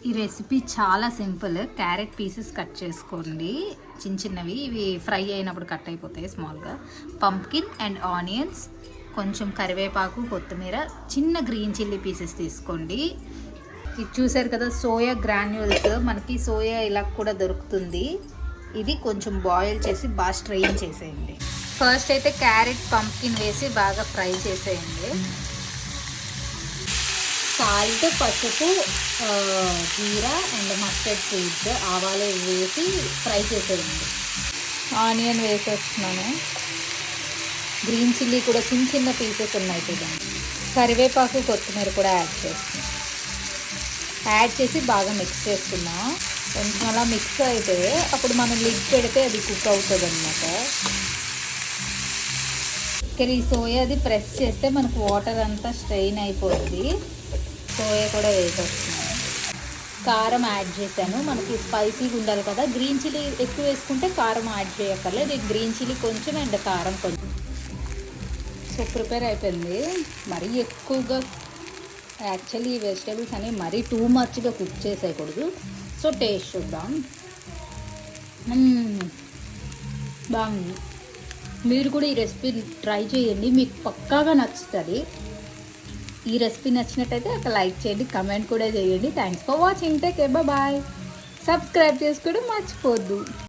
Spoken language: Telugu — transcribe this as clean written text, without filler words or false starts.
ఈ రెసిపీ చాలా సింపుల్. క్యారెట్ పీసెస్ కట్ చేసుకోండి చిన్న చిన్నవి, ఇవి ఫ్రై అయినప్పుడు కట్ అయిపోతాయి స్మాల్గా. పంప్కిన్ అండ్ ఆనియన్స్, కొంచెం కరివేపాకు, కొత్తిమీర, చిన్న గ్రీన్ చిల్లీ పీసెస్ తీసుకోండి. ఇది చూసారు కదా సోయా గ్రాన్యూల్స్, మనకి సోయా ఇలా కూడా దొరుకుతుంది. ఇది కొంచెం బాయిల్ చేసి బాగా స్ట్రెయిన్ చేసేయండి. ఫస్ట్ అయితే క్యారెట్ పంప్కిన్ వేసి బాగా ఫ్రై చేసేయండి. సాల్ట్, పసుపు, జీరా అండ్ మస్టర్డ్ సీడ్స్, ఆవాలు వేసి ఫ్రై చేసేయండి. ఆనియన్ వేసేస్తున్నాను. గ్రీన్ చిల్లీ కూడా చిన్న చిన్న పీసెస్ ఉన్నాయి చూడండి. కరివేపాకు, కొత్తిమీర కూడా యాడ్ చేస్తున్నాం. యాడ్ చేసి బాగా మిక్స్ చేసుకున్నాం. కొంచెం అలా మిక్స్ అయితే అప్పుడు మనం లిడ్ పెడితే అది కుక్ అవుతుంది అన్నమాట. ఇక్కడ ఈ సోయాది ప్రెస్ చేస్తే మనకు వాటర్ అంతా స్ట్రెయిన్ అయిపోతుంది. సోయా కూడా వేసేస్తున్నాను. కారం యాడ్ చేశాను. మనకి స్పైసీగా ఉండాలి కదా. గ్రీన్ చిల్లీ ఎక్కువ వేసుకుంటే కారం యాడ్ చేయక్కర్లేదు. గ్రీన్ చిల్లీ కొంచెం అండ్ కారం కొంచెం. సో ప్రిపేర్ అయిపోయింది. మరీ ఎక్కువగా యాక్చువల్లీ ఈ వెజిటేబుల్స్ అనేవి మరీ టూ మచ్గా కుక్ చేసేయకూడదు. సో టేస్ట్ చూద్దాం. బాగుంది. మీరు కూడా ఈ రెసిపీ ట్రై చేయండి, మీకు పక్కాగా నచ్చుతుంది. ఈ రెసిపీ నచ్చినట్టయితే ఒక లైక్ చేయండి, కమెంట్ కూడా చేయండి. Thanks for watching. Take care, bye. Subscribe చేసుకోవడం మర్చిపోద్దు.